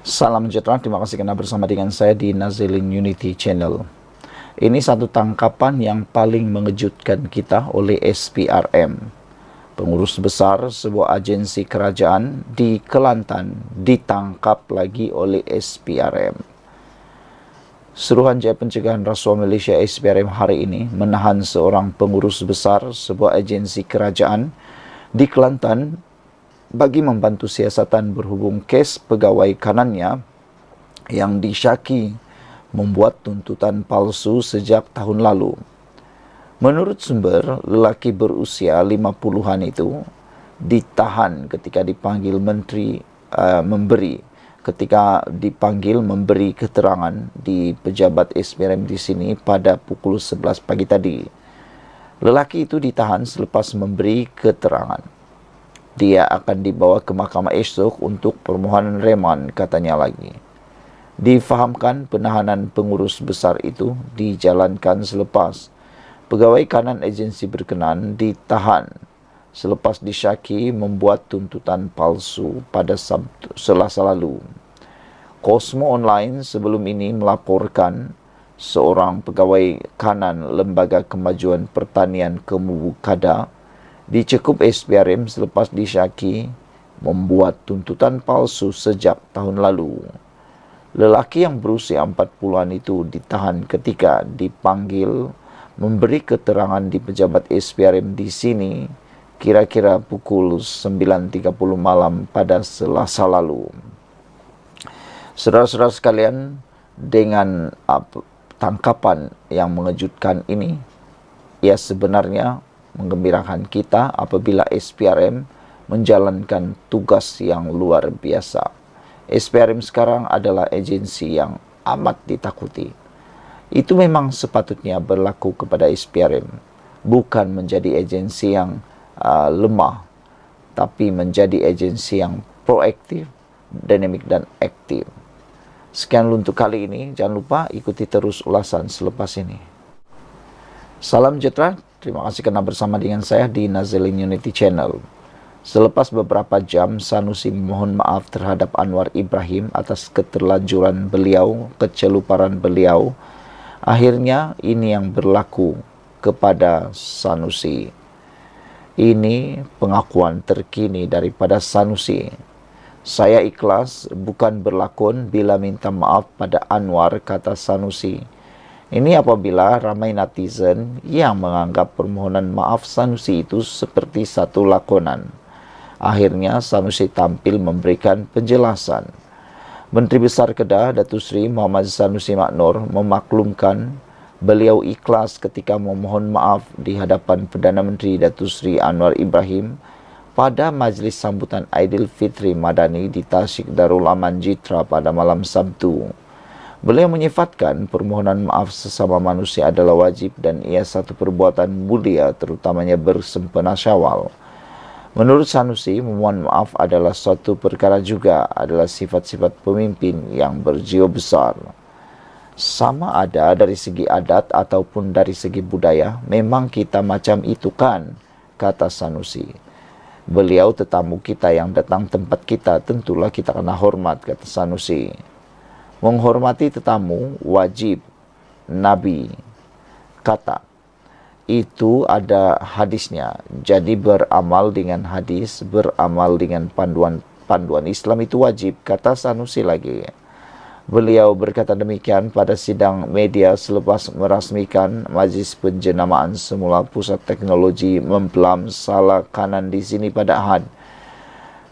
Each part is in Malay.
Salam sejahtera, terima kasih karena bersama dengan saya di Nazilin Unity Channel. Ini satu tangkapan yang paling mengejutkan kita oleh SPRM. Pengurus besar sebuah agensi kerajaan di Kelantan ditangkap lagi oleh SPRM. Suruhanjaya Pencegahan Rasuah Malaysia SPRM hari ini menahan seorang pengurus besar sebuah agensi kerajaan di Kelantan bagi membantu siasatan berhubung kes pegawai kanannya yang disyaki membuat tuntutan palsu sejak tahun lalu. Menurut sumber, lelaki berusia 50-an itu ditahan ketika dipanggil memberi keterangan di pejabat SPRM di sini pada pukul 11 pagi tadi. Lelaki itu ditahan selepas memberi keterangan. Dia akan dibawa ke mahkamah esok untuk permohonan reman, katanya lagi. Difahamkan penahanan pengurus besar itu dijalankan selepas pegawai kanan agensi berkenan ditahan selepas disyaki membuat tuntutan palsu pada Selasa lalu. Cosmo Online sebelum ini melaporkan seorang pegawai kanan Lembaga Kemajuan Pertanian Kemuwukada dicekup SPRM selepas disyaki membuat tuntutan palsu sejak tahun lalu. Lelaki yang berusia 40-an itu ditahan ketika dipanggil memberi keterangan di pejabat SPRM di sini kira-kira pukul 9.30 malam pada Selasa lalu. Saudara-saudara sekalian, dengan tangkapan yang mengejutkan ini, ia sebenarnya menggembirakan kita apabila SPRM menjalankan tugas yang luar biasa. SPRM sekarang adalah agensi yang amat ditakuti. Itu memang sepatutnya berlaku kepada SPRM, bukan menjadi agensi yang lemah, tapi menjadi agensi yang proaktif, dinamik dan aktif. Sekian untuk kali ini, jangan lupa ikuti terus ulasan selepas ini. Salam sejahtera, terima kasih karena bersama dengan saya di Nazilin Unity Channel. Selepas beberapa jam, Sanusi memohon maaf terhadap Anwar Ibrahim atas keterlanjuran beliau, keceluparan beliau. Akhirnya ini yang berlaku kepada Sanusi. Ini pengakuan terkini daripada Sanusi. Saya ikhlas bukan berlakon bila minta maaf pada Anwar, kata Sanusi. Ini apabila ramai netizen yang menganggap permohonan maaf Sanusi itu seperti satu lakonan. Akhirnya Sanusi tampil memberikan penjelasan. Menteri Besar Kedah Datuk Seri Muhammad Sanusi Maknor memaklumkan beliau ikhlas ketika memohon maaf di hadapan Perdana Menteri Datuk Seri Anwar Ibrahim pada majlis sambutan Aidilfitri Madani di Tasik Darul Aman Jitra pada malam Sabtu. Beliau menyifatkan permohonan maaf sesama manusia adalah wajib dan ia satu perbuatan mulia, terutamanya bersempena Syawal. Menurut Sanusi, memohon maaf adalah suatu perkara juga, adalah sifat-sifat pemimpin yang berjiwa besar. Sama ada dari segi adat ataupun dari segi budaya, memang kita macam itu kan, kata Sanusi. Beliau tetamu kita yang datang tempat kita, tentulah kita kena hormat, kata Sanusi. Menghormati tetamu wajib, Nabi kata. Itu ada hadisnya. Jadi beramal dengan hadis, beramal dengan panduan Islam itu wajib, kata Sanusi lagi. Beliau berkata demikian pada sidang media selepas merasmikan majlis penjenamaan semula Pusat Teknologi Memplam Salah Kanan di sini pada Ahad.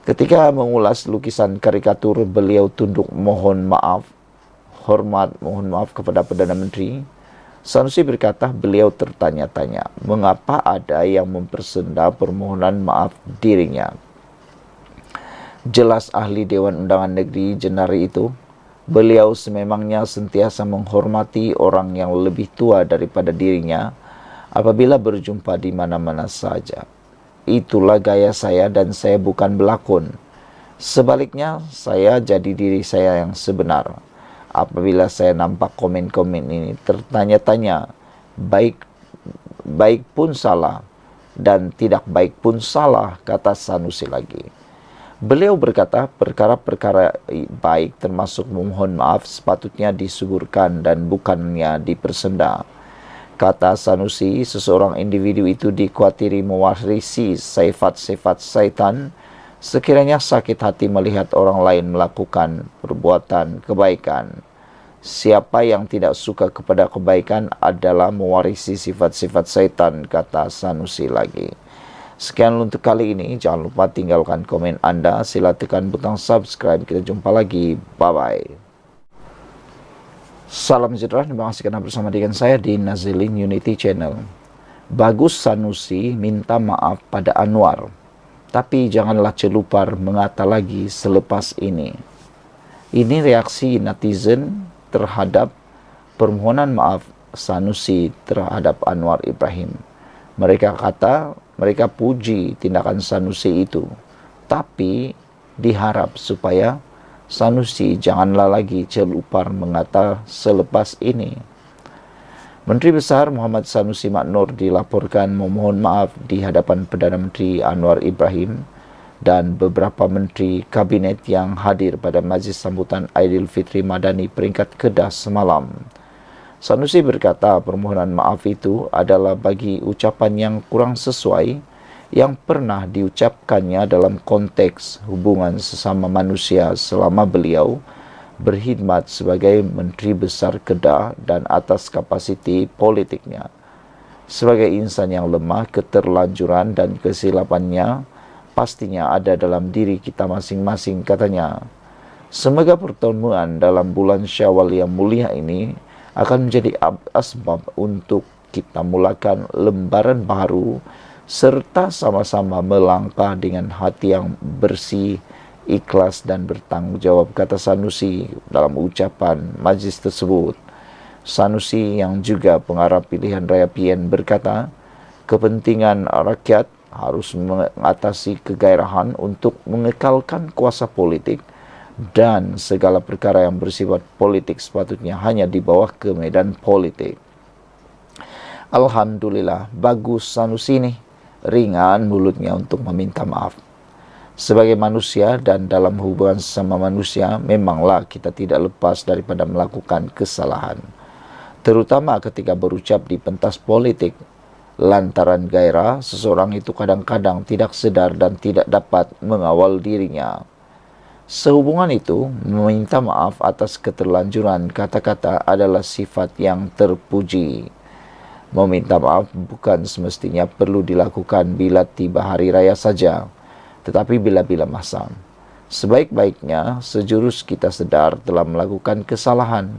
Ketika mengulas lukisan karikatur, beliau tunduk mohon maaf, hormat mohon maaf kepada Perdana Menteri. Sanusi berkata beliau tertanya-tanya mengapa ada yang mempersenda permohonan maaf dirinya. Jelas ahli Dewan Undangan Negeri Jenari itu, beliau sememangnya sentiasa menghormati orang yang lebih tua daripada dirinya apabila berjumpa di mana-mana saja. Itulah gaya saya dan saya bukan berlakon. Sebaliknya, saya jadi diri saya yang sebenar. Apabila saya nampak komen-komen ini tertanya-tanya, baik pun salah dan tidak baik pun salah, kata Sanusi lagi. Beliau berkata, perkara-perkara baik termasuk memohon maaf sepatutnya disuburkan dan bukannya dipersenda. Kata Sanusi, seseorang individu itu dikuatiri mewarisi sifat-sifat syaitan sekiranya sakit hati melihat orang lain melakukan perbuatan kebaikan. Siapa yang tidak suka kepada kebaikan adalah mewarisi sifat-sifat syaitan, kata Sanusi lagi. Sekian untuk kali ini. Jangan lupa tinggalkan komen Anda. Sila tekan butang subscribe. Kita jumpa lagi. Bye-bye. Salam sejahtera. Terima kasih karena bersama dengan saya di Nazilin Unity Channel. Bagus Sanusi minta maaf pada Anwar. Tapi janganlah celupar mengata lagi selepas ini. Ini reaksi netizen terhadap permohonan maaf Sanusi terhadap Anwar Ibrahim. Mereka kata, mereka puji tindakan Sanusi itu, tapi diharap supaya Sanusi janganlah lagi celupar mengata selepas ini. Menteri Besar Muhammad Sanusi Maknur dilaporkan memohon maaf di hadapan Perdana Menteri Anwar Ibrahim dan beberapa menteri kabinet yang hadir pada majlis sambutan Aidilfitri Madani peringkat Kedah semalam. Sanusi berkata permohonan maaf itu adalah bagi ucapan yang kurang sesuai yang pernah diucapkannya dalam konteks hubungan sesama manusia selama beliau berkhidmat sebagai Menteri Besar Kedah dan atas kapasiti politiknya. Sebagai insan yang lemah, keterlanjuran dan kesilapannya pastinya ada dalam diri kita masing-masing, katanya. Semoga pertemuan dalam bulan Syawal yang mulia ini akan menjadi asbab untuk kita mulakan lembaran baru serta sama-sama melangkah dengan hati yang bersih, ikhlas dan bertanggung jawab, kata Sanusi dalam ucapan majlis tersebut. Sanusi yang juga pengarah pilihan raya PN berkata, kepentingan rakyat harus mengatasi kegairahan untuk mengekalkan kuasa politik dan segala perkara yang bersifat politik sepatutnya hanya dibawa ke medan politik. Alhamdulillah, bagus Sanusi ini, ringan mulutnya untuk meminta maaf. Sebagai manusia dan dalam hubungan sesama manusia, memanglah kita tidak lepas daripada melakukan kesalahan, terutama ketika berucap di pentas politik. Lantaran gairah, seseorang itu kadang-kadang tidak sedar dan tidak dapat mengawal dirinya. Sehubungan itu, meminta maaf atas keterlanjuran kata-kata adalah sifat yang terpuji. Meminta maaf bukan semestinya perlu dilakukan bila tiba hari raya saja, tetapi bila-bila masa. Sebaik-baiknya, sejurus kita sedar telah melakukan kesalahan.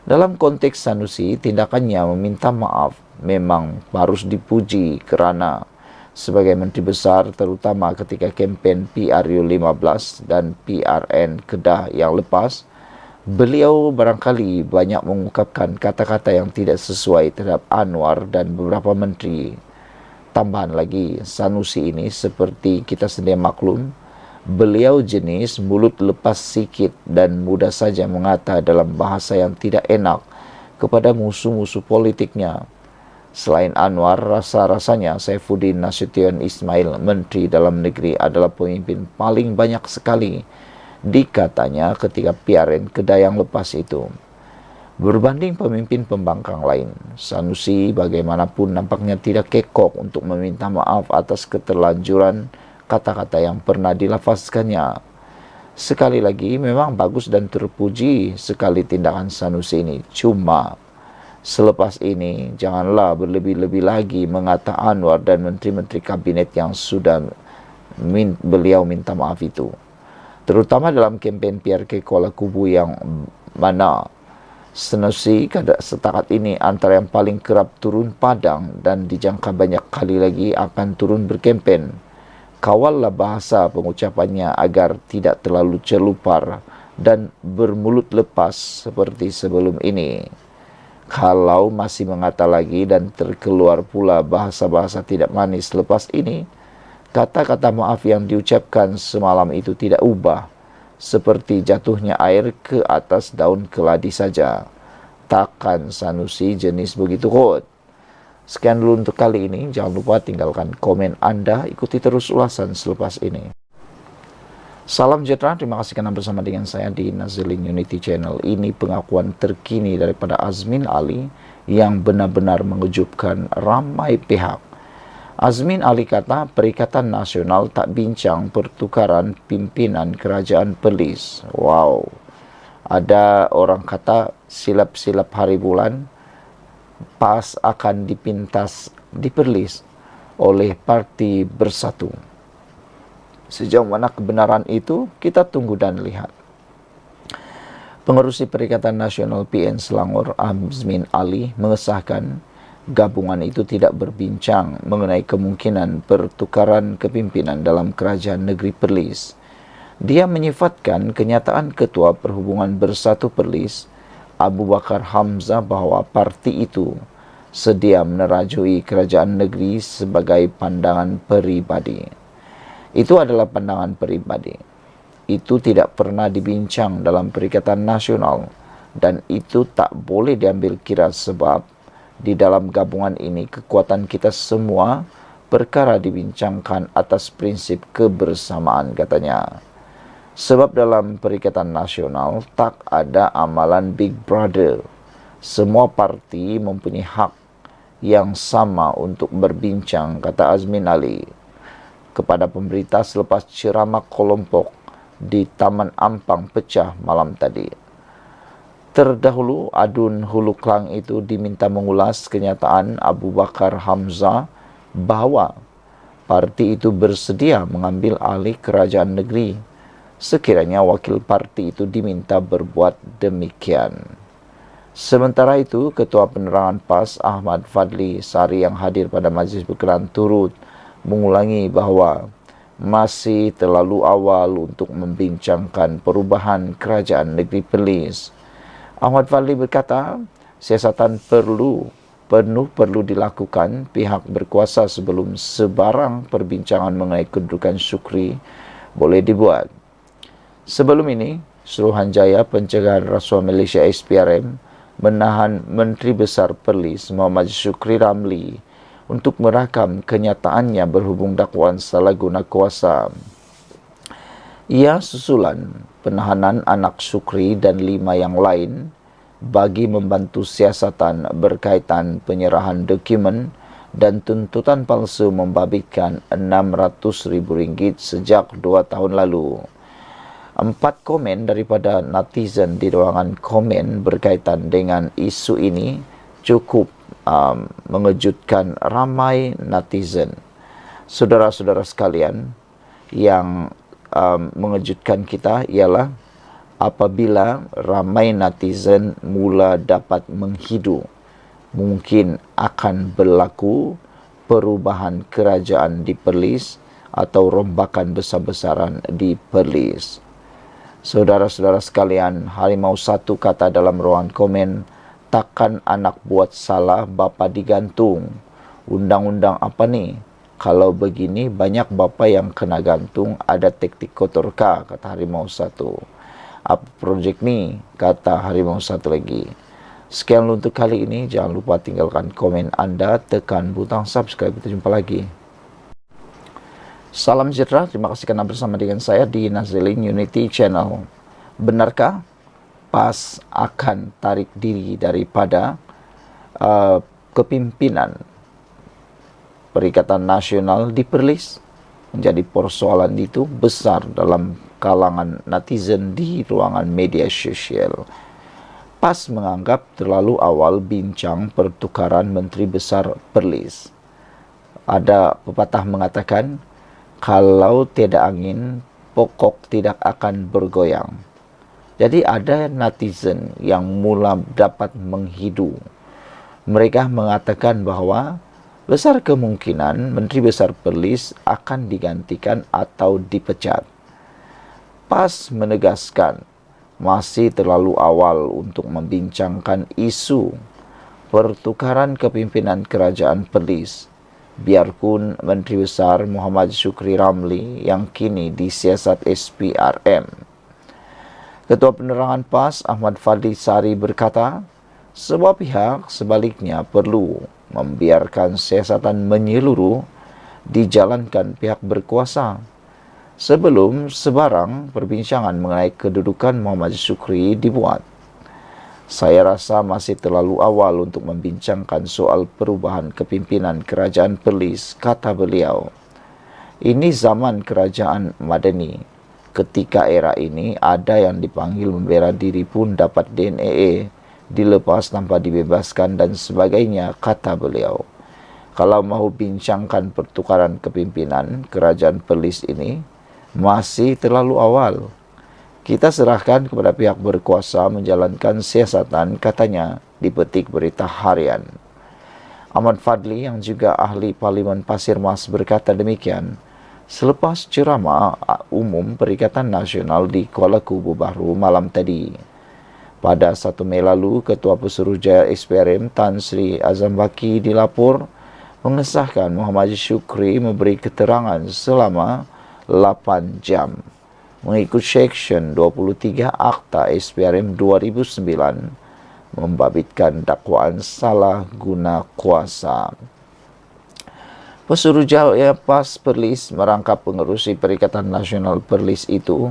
Dalam konteks Sanusi, tindakannya meminta maaf memang harus dipuji kerana sebagai Menteri Besar, terutama ketika kempen PRU 15 dan PRN Kedah yang lepas, beliau barangkali banyak mengungkapkan kata-kata yang tidak sesuai terhadap Anwar dan beberapa menteri. Tambahan lagi, Sanusi ini seperti kita sedia maklum, beliau jenis mulut lepas sikit dan mudah saja mengata dalam bahasa yang tidak enak kepada musuh-musuh politiknya. Selain Anwar, rasa-rasanya Saifuddin Nasution Ismail, Menteri Dalam Negeri, adalah pemimpin paling banyak sekali dikatanya ketika PRN Kedah yang lepas itu. Berbanding pemimpin pembangkang lain, Sanusi bagaimanapun nampaknya tidak kekok untuk meminta maaf atas keterlanjuran kata-kata yang pernah dilafazkannya. Sekali lagi, memang bagus dan terpuji sekali tindakan Sanusi ini. Cuma, selepas ini, janganlah berlebih-lebih lagi mengata Anwar dan menteri-menteri kabinet yang sudah beliau minta maaf itu. Terutama dalam kempen PRK Kuala Kubu yang mana Sanusi setakat ini antara yang paling kerap turun padang dan dijangka banyak kali lagi akan turun berkempen. Kawallah bahasa pengucapannya agar tidak terlalu celupar dan bermulut lepas seperti sebelum ini. Kalau masih mengata lagi dan terkeluar pula bahasa-bahasa tidak manis lepas ini, kata-kata maaf yang diucapkan semalam itu tidak ubah, seperti jatuhnya air ke atas daun keladi saja. Takkan Sanusi jenis begitu kot. Sekian dulu untuk kali ini. Jangan lupa tinggalkan komen Anda. Ikuti terus ulasan selepas ini. Salam sejahtera, terima kasih karena bersama dengan saya di Nazilin Unity Channel. Ini pengakuan terkini daripada Azmin Ali yang benar-benar mengejutkan ramai pihak. Azmin Ali kata Perikatan Nasional tak bincang pertukaran pimpinan kerajaan Perlis. Wow, ada orang kata silap-silap hari bulan, PAS akan dipintas di Perlis oleh Parti Bersatu. Sejauh mana kebenaran itu, kita tunggu dan lihat. Pengerusi Perikatan Nasional PN Selangor, Azmin Ali, mengesahkan gabungan itu tidak berbincang mengenai kemungkinan pertukaran kepimpinan dalam kerajaan negeri Perlis. Dia menyifatkan kenyataan Ketua Perhubungan Bersatu Perlis, Abu Bakar Hamzah, bahwa parti itu sedia menerajui kerajaan negeri sebagai pandangan peribadi. Itu adalah pandangan pribadi. Itu tidak pernah dibincang dalam Perikatan Nasional dan itu tak boleh diambil kira sebab di dalam gabungan ini kekuatan kita semua perkara dibincangkan atas prinsip kebersamaan, katanya. Sebab dalam Perikatan Nasional tak ada amalan Big Brother. Semua parti mempunyai hak yang sama untuk berbincang, kata Azmin Ali kepada pemberita selepas ceramah kelompok di Taman Ampang pecah malam tadi. Terdahulu, Adun Hulu Klang itu diminta mengulas kenyataan Abu Bakar Hamzah bahawa parti itu bersedia mengambil alih kerajaan negeri sekiranya wakil parti itu diminta berbuat demikian. Sementara itu, Ketua Penerangan PAS Ahmad Fadli Sari yang hadir pada majlis berkenaan turut mengulangi bahawa masih terlalu awal untuk membincangkan perubahan kerajaan negeri Perlis. Ahmad Fadli berkata, siasatan perlu dilakukan pihak berkuasa sebelum sebarang perbincangan mengenai kedudukan Syukri boleh dibuat. Sebelum ini, Suruhanjaya Pencegahan Rasuah Malaysia SPRM menahan Menteri Besar Perlis Muhammad Syukri Ramli untuk merakam kenyataannya berhubung dakwaan salah guna kuasa. Ia susulan penahanan anak Syukri dan 5 yang lain bagi membantu siasatan berkaitan penyerahan dokumen dan tuntutan palsu membabitkan RM600,000 sejak 2 tahun lalu. 4 komen daripada netizen di ruangan komen berkaitan dengan isu ini cukup mengejutkan ramai netizen. Saudara-saudara sekalian, yang mengejutkan kita ialah apabila ramai netizen mula dapat menghidu mungkin akan berlaku perubahan kerajaan di Perlis atau rombakan besar-besaran di Perlis. Saudara-saudara sekalian, Harimau Satu kata dalam ruangan komen, takkan anak buat salah bapa digantung. Undang-undang apa ni? Kalau begini banyak bapa yang kena gantung, ada taktik kotorkah, kata Harimau Satu. Apa projek ni? Kata Harimau Satu lagi. Sekian untuk kali ini, jangan lupa tinggalkan komen anda, tekan butang subscribe, kita jumpa lagi. Salam sejahtera, terima kasih karena bersama dengan saya di Nazilin Unity Channel. Benarkah PAS akan tarik diri daripada kepimpinan Perikatan Nasional di Perlis? Menjadi persoalan itu besar dalam kalangan netizen di ruangan media sosial. PAS menganggap terlalu awal bincang pertukaran Menteri Besar Perlis. Ada pepatah mengatakan, kalau tiada angin, pokok tidak akan bergoyang. Jadi ada netizen yang mula dapat menghidu. Mereka mengatakan bahawa besar kemungkinan Menteri Besar Perlis akan digantikan atau dipecat. PAS menegaskan masih terlalu awal untuk membincangkan isu pertukaran kepimpinan kerajaan Perlis. Biarpun Menteri Besar Muhammad Syukri Ramli yang kini disiasat SPRM. Ketua Penerangan PAS Ahmad Fadli Sari berkata, sebuah pihak sebaliknya perlu membiarkan siasatan menyeluruh dijalankan pihak berkuasa. sebelum sebarang perbincangan mengenai kedudukan Muhammad Syukri dibuat. Saya rasa masih terlalu awal untuk membincangkan soal perubahan kepimpinan kerajaan Perlis, kata beliau. Ini zaman kerajaan Madani. Ketika era ini, ada yang dipanggil membela diri pun dapat DNA, dilepas tanpa dibebaskan dan sebagainya, kata beliau. Kalau mahu bincangkan pertukaran kepimpinan kerajaan Perlis ini, masih terlalu awal. Kita serahkan kepada pihak berkuasa menjalankan siasatan, katanya, dipetik Berita Harian. Ahmad Fadli yang juga ahli Parlimen Pasir Mas berkata demikian selepas ceramah umum Perikatan Nasional di Kuala Kubu Baru malam tadi. Pada 1 Mei lalu, Ketua Pesuruhjaya SPRM Tan Sri Azam Baki dilapor mengesahkan Muhammad Syukri memberi keterangan selama 8 jam. Mengikut Seksyen 23 Akta SPRM 2009 membabitkan dakwaan salah guna kuasa. Pesuruhjaya PAS Perlis merangkap pengerusi Perikatan Nasional Perlis itu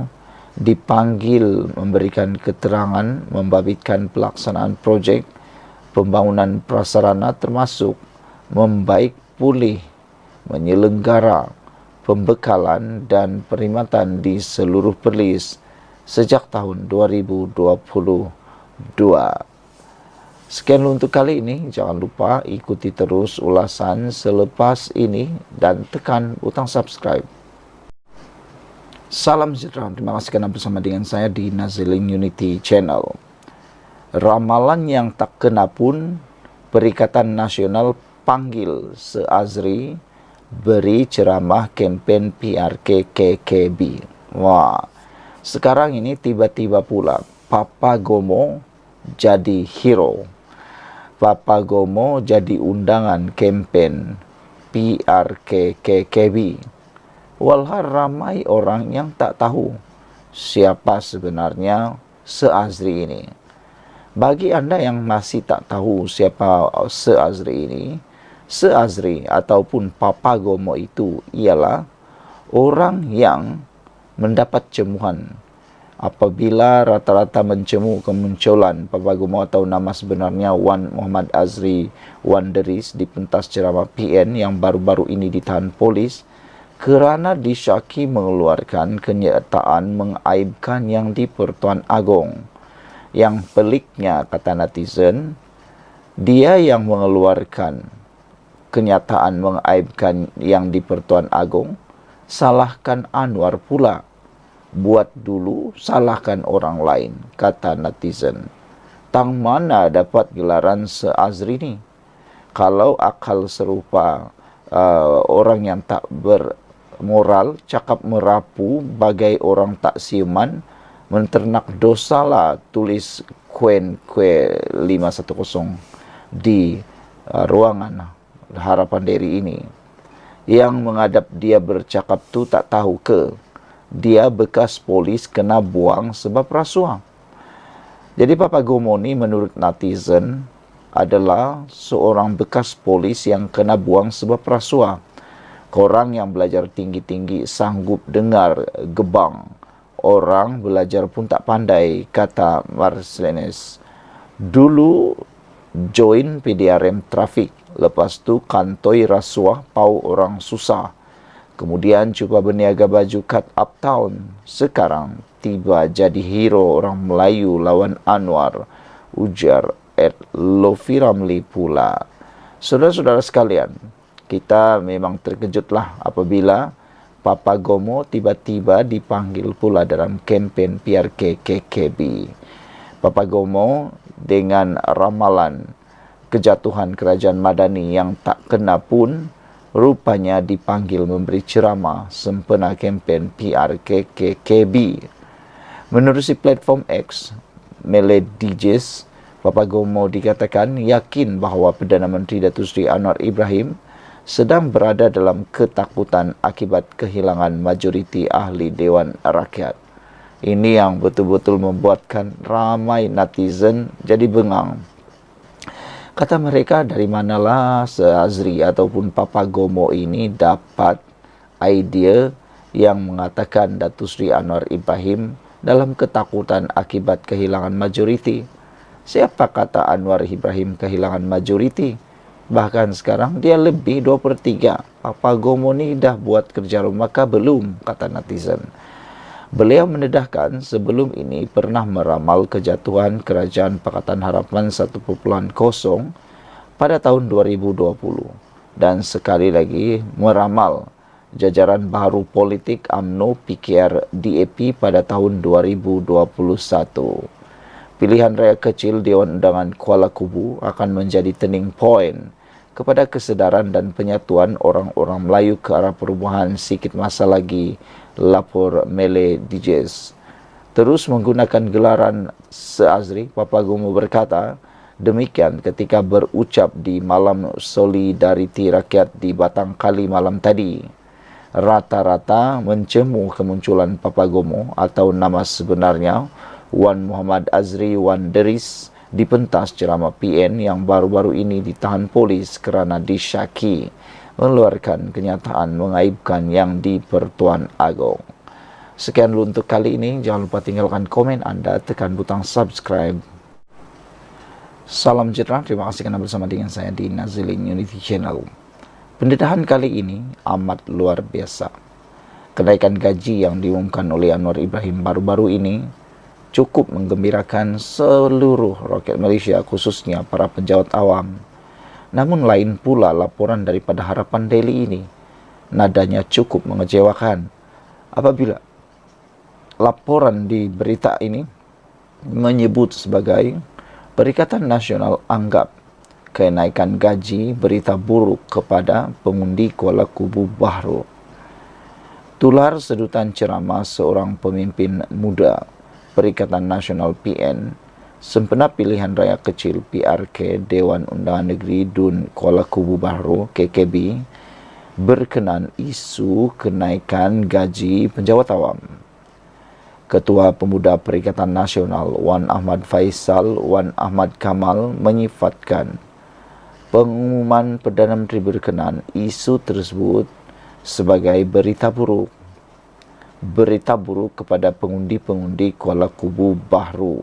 dipanggil memberikan keterangan membabitkan pelaksanaan projek pembangunan prasarana termasuk membaik pulih, menyelenggara pembekalan dan perkhidmatan di seluruh Perlis sejak tahun 2022. Sekian untuk kali ini. Jangan lupa ikuti terus ulasan selepas ini dan tekan butang subscribe. Salam sejahtera. Terima kasih kerana bersama dengan saya di Nazilin Unity Channel. Ramalan yang tak kena pun, Perikatan Nasional panggil Se-Azri beri ceramah kempen PRK-KKB. Wah, sekarang ini tiba-tiba pula Papa Gomo jadi hero. Papa Gomo jadi undangan kempen PRK-KKB. Walhal ramai orang yang tak tahu siapa sebenarnya Se-Azri ini. Bagi anda yang masih tak tahu siapa Se-Azri ini, Se-Azri ataupun Papa Gomo itu ialah orang yang mendapat cemuhan apabila rata-rata mencemu kemunculan Papa Gomo atau nama sebenarnya Wan Muhammad Azri Wan Deris di pentas ceramah PN yang baru-baru ini ditahan polis kerana disyaki mengeluarkan kenyataan mengaibkan yang di Pertuan Agong. Yang peliknya, kata netizen, dia yang mengeluarkan kenyataan mengaibkan yang di Pertuan Agong, salahkan Anwar pula. Buat dulu, salahkan orang lain, kata netizen. Tang mana dapat gelaran Se-Azri ni? Kalau akal serupa orang yang tak bermoral, cakap merapu bagai orang tak siuman, menternak dosa lah, tulis Kuen 510 di ruangan Harapan Diri ini. Yang menghadap dia bercakap tu tak tahu ke dia bekas polis kena buang sebab rasuah. Jadi Papa Gomo ni menurut netizen adalah seorang bekas polis yang kena buang sebab rasuah. Korang yang belajar tinggi-tinggi sanggup dengar gebang. Orang belajar pun tak pandai, kata Marcelines. Dulu join PDRM trafik, lepas tu kantoi rasuah pau orang susah. Kemudian cuba berniaga baju cut up town. Sekarang tiba jadi hero orang Melayu lawan Anwar, ujar Lofi Ramli pula. Saudara-saudara sekalian, kita memang terkejutlah apabila Papa Gomo tiba-tiba dipanggil pula dalam kempen PRK-KKB. Papa Gomo dengan ramalan kejatuhan kerajaan Madani yang tak kena pun rupanya dipanggil memberi ceramah sempena kempen PRK-KKB. Menerusi platform X, Malay DJs, Papa Gomo dikatakan yakin bahawa Perdana Menteri Datuk Seri Anwar Ibrahim sedang berada dalam ketakutan akibat kehilangan majoriti ahli Dewan Rakyat. Ini yang betul-betul membuatkan ramai netizen jadi bengang. Kata mereka, dari manalah Se-Azri ataupun Papa Gomo ini dapat idea yang mengatakan Datuk Seri Anwar Ibrahim dalam ketakutan akibat kehilangan majoriti. Siapa kata Anwar Ibrahim kehilangan majoriti? Bahkan sekarang dia lebih 2/3. Papa Gomo ni dah buat kerja rumah kah belum? Kata netizen. Beliau mendedahkan sebelum ini pernah meramal kejatuhan Kerajaan Pakatan Harapan 1.0 pada tahun 2020 dan sekali lagi meramal jajaran baru politik UMNO PKR DAP pada tahun 2021. Pilihan raya kecil Dewan Undangan Kuala Kubu akan menjadi turning point kepada kesedaran dan penyatuan orang-orang Melayu ke arah perubahan sikit masa lagi, lapor Mele DJs. Terus menggunakan gelaran Seazri, Papa Gomo berkata demikian ketika berucap di Malam Solidariti Rakyat di Batang Kali malam tadi. Rata-rata mencemu kemunculan Papa Gomo atau nama sebenarnya Wan Muhammad Azri Wan Deris di pentas ceramah PN yang baru-baru ini ditahan polis kerana disyaki mengeluarkan kenyataan mengaibkan yang di Pertuan Agong. Sekian dulu untuk kali ini. Jangan lupa tinggalkan komen anda, tekan butang subscribe. Salam sejahtera, terima kasih kerana bersama dengan saya di Nazilin Unity Channel. Pendedahan kali ini amat luar biasa. Kenaikan gaji yang diumumkan oleh Anwar Ibrahim baru-baru ini cukup menggembirakan seluruh rakyat Malaysia, khususnya para pejabat awam. Namun lain pula laporan daripada Harapan Daily ini. Nadanya cukup mengecewakan apabila laporan di berita ini menyebut sebagai Perikatan Nasional anggap kenaikan gaji berita buruk kepada pengundi Kuala Kubu Bahru. Tular sedutan ceramah seorang pemimpin muda Perikatan Nasional PN sempena pilihan raya kecil PRK Dewan Undangan Negeri Dun Kuala Kubu Bahru KKB berkenan isu kenaikan gaji penjawat awam. Ketua Pemuda Perikatan Nasional Wan Ahmad Faisal Wan Ahmad Kamal menyifatkan pengumuman Perdana Menteri berkenan isu tersebut sebagai berita buruk kepada pengundi-pengundi Kuala Kubu Bahru.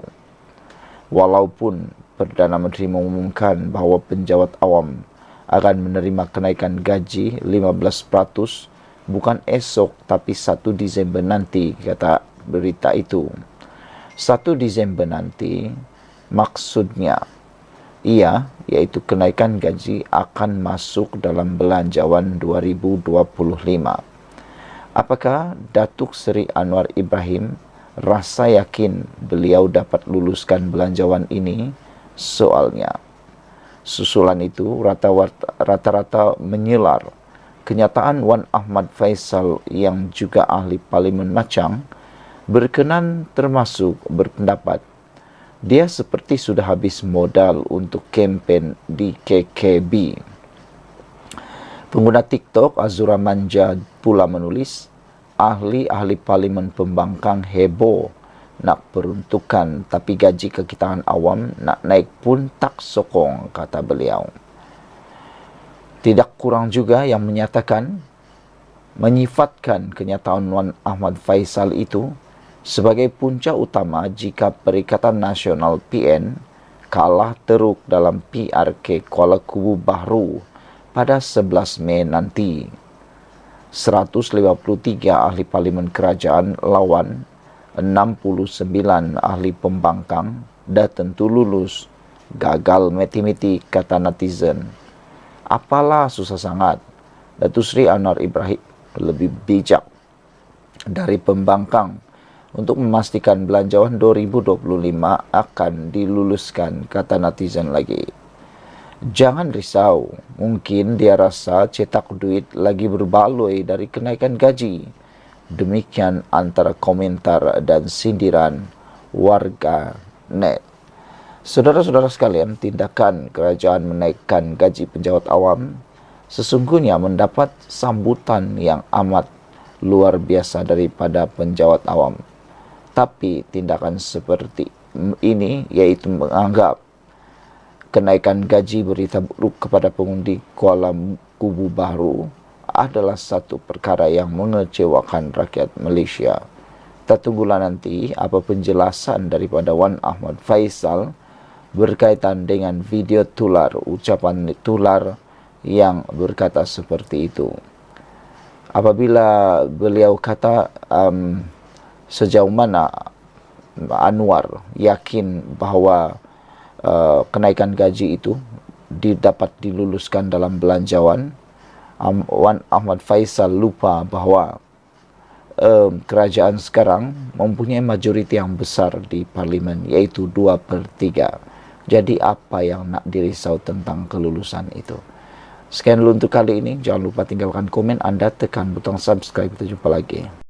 Walaupun Perdana Menteri mengumumkan bahawa penjawat awam akan menerima kenaikan gaji 15% bukan esok tapi 1 Disember nanti, kata berita itu. 1 Disember nanti maksudnya iaitu kenaikan gaji akan masuk dalam belanjawan 2025. Apakah Datuk Seri Anwar Ibrahim rasa yakin beliau dapat luluskan belanjawan ini? Soalnya. Susulan itu rata-rata menyelar kenyataan Wan Ahmad Faisal yang juga ahli Parlimen Machang berkenan termasuk berpendapat dia seperti sudah habis modal untuk kempen di KKB. Pengguna TikTok Azura Manja pula menulis, ahli-ahli Parlimen Pembangkang heboh nak peruntukan tapi gaji kekitaan awam nak naik pun tak sokong, kata beliau. Tidak kurang juga yang menyifatkan kenyataan Wan Ahmad Faisal itu sebagai punca utama jika Perikatan Nasional PN kalah teruk dalam PRK Kuala Kubu Bahru pada 11 Mei nanti. 153 ahli Parlimen Kerajaan lawan 69 ahli pembangkang dah tentu lulus. Gagal matematik, kata netizen. Apalah susah sangat. Datuk Seri Anwar Ibrahim lebih bijak dari pembangkang untuk memastikan belanjawan 2025 akan diluluskan, kata netizen lagi. Jangan risau, mungkin dia rasa cetak duit lagi berbaloi dari kenaikan gaji. Demikian antara komentar dan sindiran warga net. Saudara-saudara sekalian, tindakan kerajaan menaikkan gaji penjawat awam sesungguhnya mendapat sambutan yang amat luar biasa daripada penjawat awam. Tapi tindakan seperti ini, iaitu menganggap kenaikan gaji berita buruk kepada pengundi Kuala Kubu Bahru adalah satu perkara yang mengecewakan rakyat Malaysia. Kita tunggulah nanti apa penjelasan daripada Wan Ahmad Faisal berkaitan dengan video tular, ucapan tular yang berkata seperti itu. Apabila beliau kata sejauh mana Anwar yakin bahawa kenaikan gaji itu dapat diluluskan dalam belanjawan, Wan Ahmad Faisal lupa bahawa kerajaan sekarang mempunyai majoriti yang besar di parlimen, iaitu 2/3. Jadi apa yang nak dirisau tentang kelulusan itu? Sekian dulu untuk kali ini. Jangan lupa tinggalkan komen anda, tekan butang subscribe. Kita jumpa lagi.